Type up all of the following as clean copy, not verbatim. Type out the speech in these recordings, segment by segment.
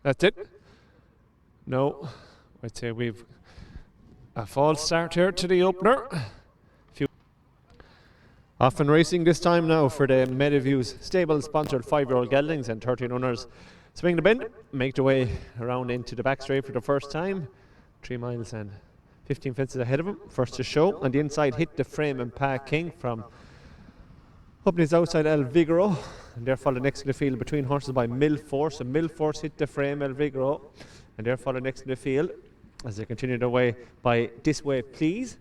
That's it. No, I'd say we've a false start here to the opener. Off and racing this time now for the Meadowview's stable-sponsored 5yo Geldings and 13 runners. Swing the bend, make the way around into the back straight for the first time. 3 miles and 15 fences ahead of him. First to show. On the inside, hit the frame and Pat King from up his outside El Vigoro. And they're followed next to the field between horses by Mill Force. And Mill Force hit the frame, El Vigoro. And they're followed next to the field as they continue their way by This Way Please.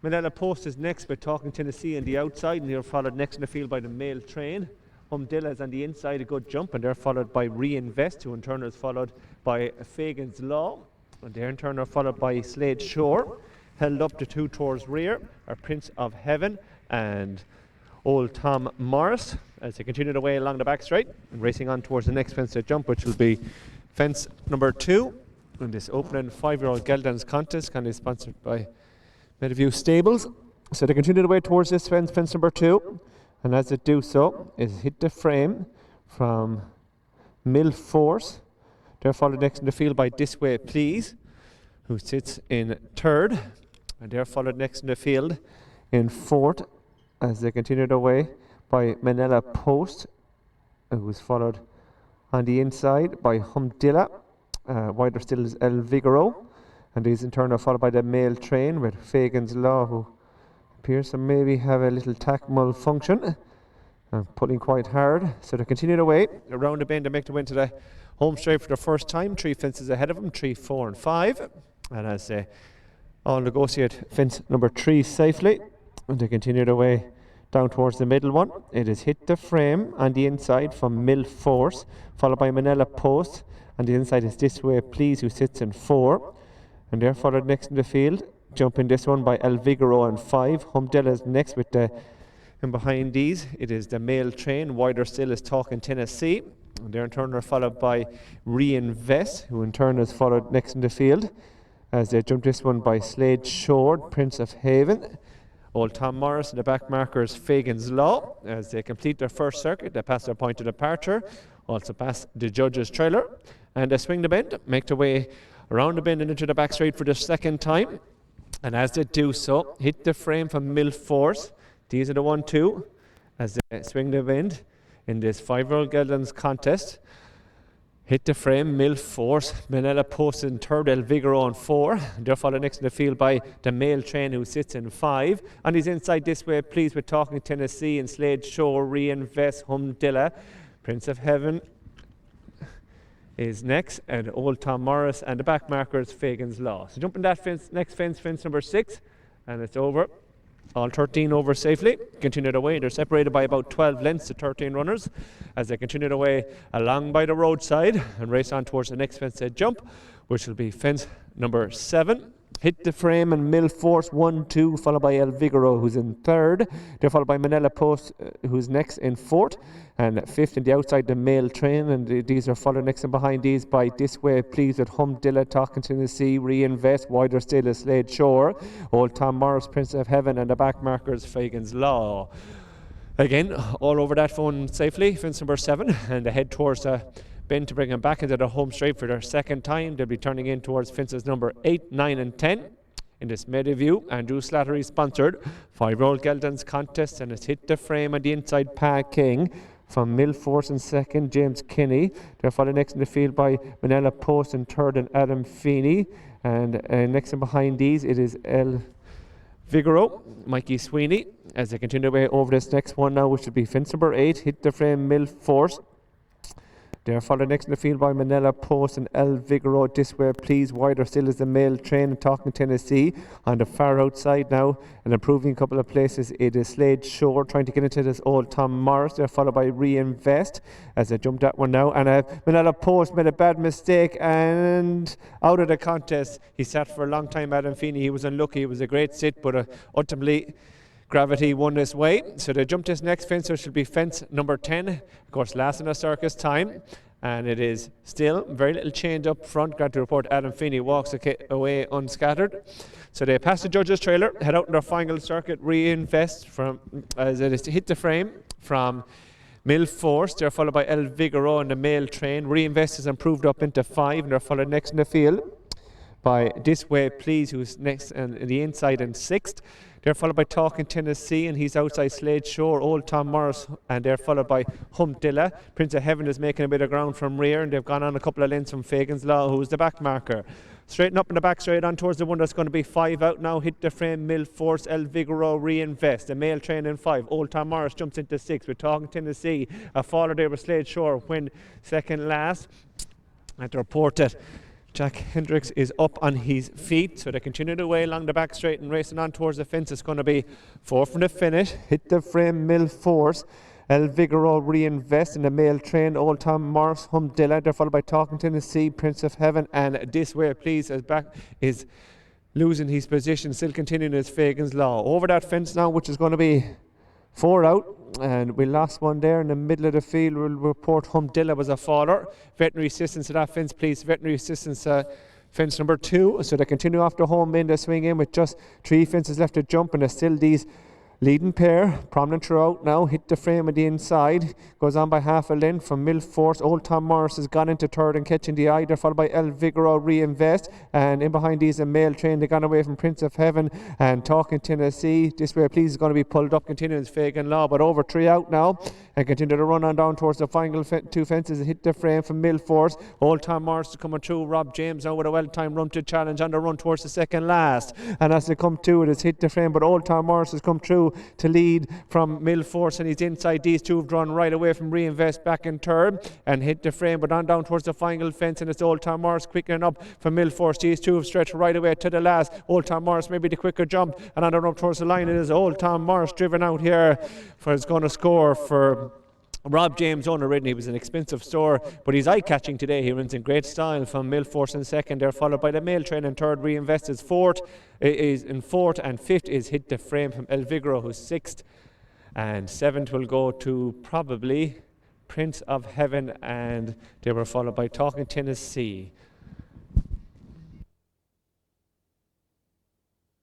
Manila Post is next with Talking Tennessee on the outside, and they're followed next in the field by the Mail Train. Humdilla is on the inside, a good jump, and they're followed by Reinvest, who in turn is followed by Fagan's Law. And they in turn are followed by Slade Shore. Held up the two towards rear are Prince of Heaven and Old Tom Morris as they continue their way along the back straight and racing on towards the next fence to jump, which will be fence number 2 in this opening 5yo Geldings contest, kind of sponsored by Meadowview Stables. So they continue the way towards this fence number 2, and as they do so, is hit the frame from Mill Force. They're followed next in the field by This Way Please, who sits in 3rd, and they're followed next in the field in 4th as they continue their way by Manila Post, who's followed on the inside by Humdilla. Wider still is El Vigoro. And these in turn are followed by the Mail Train with Fagan's Law, who appears to maybe have a little tack malfunction and pulling quite hard. So they continue their way around the bend to make the way to the home straight for the first time. 3 fences ahead of them, 3, 4 and 5. And as they all negotiate fence number 3 safely, and they continue their way down towards the middle one. It is hit the frame on the inside from Mill Force, followed by Manila Post. On the inside is This Way Please, who sits in 4. And they're followed next in the field, jumping this one by El Vigoro and 5. Humdilla is next with the, and behind these it is the Mail Train. Wider still is Talking Tennessee. And they're in turn are followed by Reinvest, who in turn is followed next in the field as they jump this one by Slade Shore, Prince of Haven. Old Tom Morris and the back markers Fagan's Law. As they complete their first circuit, they pass their point of departure, also pass the judge's trailer, and they swing the bend, make their way around the bend and into the back straight for the second time. And as they do so, hit the frame from Mill Force. These are the 1-2 as they swing the bend in this 5yo Geldings contest. Hit the frame, Mill Force, Manila Post in 3rd, El Vigoro in 4. They're followed next in the field by the Mail Train, who sits in 5. And he's inside This Way Please with Talking Tennessee and Slade Shore, Reinvest, Humdilla. Prince of Heaven is next, and Old Tom Morris, and the back marker is Fagan's Law. So jumping that fence, next fence number 6, and it's over. All 13 over safely. Continue their way. They're separated by about 12 lengths to 13 runners as they continue their way along by the roadside and race on towards the next fence to jump, which will be fence number 7. Hit the frame and Mill Force 1-2, followed by El Vigoro, who's in 3rd. They're followed by Manila Post, who's next in 4th, and 5th in the outside, the Mail Train. And these are followed next and behind these by This Way Please with Humdilla, Talking Tennessee, Reinvest, Wider still is Slade Shore, Old Tom Morris, Prince of Heaven, and the back markers Fagan's Law. Again, all over that phone safely, fence number 7, and they head towards the bend to bring them back into the home straight for their second time. They'll be turning in towards fences number 8, 9 and 10 in this Meadowview Andrew Slattery sponsored 5yo Geldings contest, and it's hit the frame on the inside Pat King from Mill Force in 2nd, James Kinney. They're followed next in the field by Manila Post in 3rd and Adam Feeney, and next and behind these it is El Vigoro, Mikey Sweeney, as they continue away over this next one now, which will be fence number 8, hit the frame Mill Force. They're followed next in the field by Manila Post and El Vigoro, This Way Please. Wider still is the Mail Train and Talking Tennessee. On the far outside now, and improving a couple of places, it is Slade Shore trying to get into this Old Tom Morris. They're followed by Reinvest as they jump that one now. And Manila Post made a bad mistake and out of the contest. He sat for a long time, Adam Feeney. He was unlucky. It was a great sit, but ultimately gravity won this way. So they jump this next fence, so it should be fence number 10. Of course, last in the circus time. And it is still very little change up front. Glad to report Adam Feeney walks away unscattered. So they pass the judge's trailer, head out in their final circuit, Reinvest from as it is to hit the frame from Mill Force, they're followed by El Vigoro in the male train. Reinvest has improved up into 5, and they're followed next in the field by This Way Please, who's next on the inside in 6th. They're followed by Talking Tennessee, and he's outside Slade Shore. Old Tom Morris, and they're followed by Humpdilla. Prince of Heaven is making a bit of ground from rear, and they've gone on a couple of lengths from Fagan's Law, who's the back marker. Straighten up in the back, straight on towards the one that's going to be 5 out now. Hit the frame, Mill Force, El Vigoro, Reinvest. The male train in 5. Old Tom Morris jumps into 6. We're Talking Tennessee. A faller there with Slade Shore, win second last. At the report that Jack Hendricks is up on his feet, so they continue the way along the back straight and racing on towards the fence. It's going to be 4 from the finish. Hit the frame, Mill Force, El Vigoro, Reinvest in the male train. Old Tom Morris, Humpdilla. They're followed by Talking Tennessee, Prince of Heaven, and This Way Please is losing his position, still continuing his Fagan's Law. Over that fence now, which is going to be 4 out, and we lost one there in the middle of the field. We'll report Humpdilla was a faller. Veterinary assistance to that fence, please. Veterinary assistance fence number 2. So they continue off the home end. They swing in with just 3 fences left to jump, and there's still these leading pair, prominent throughout now. Hit the frame at the inside. Goes on by half a length from Mill Force. Old Tom Morris has gone into 3rd and catching the eye. They're followed by El Vigoro, Reinvest. And in behind these a male train. They've gone away from Prince of Heaven and Talking Tennessee. This Way Please is going to be pulled up. Continuing Fagan Law, but over 3 out now. And continue to run on down towards the final 2 fences. Hit the frame from Mill Force. Old Tom Morris is coming through. Rob James now with a well-timed run to challenge on the run towards the second last. And as they come to it, it's hit the frame. But Old Tom Morris has come through to lead from Mill Force, and he's inside. These two have drawn right away from Reinvest back in 3rd and hit the frame, but on down towards the final fence, and it's Old Tom Morris quickening up from Mill Force. These two have stretched right away to the last. Old Tom Morris maybe the quicker jump, and on the run up towards the line it is Old Tom Morris driven out here for is going to score for Rob James, owner ridden. He was an expensive store, but he's eye-catching today. He runs in great style from Mill Force in 2nd. They're followed by the male train in 3rd. Reinvest is 4th, and 5th is Hit the Frame from El Vigoro, who's 6th. And 7th will go to probably Prince of Heaven, and they were followed by Talking Tennessee.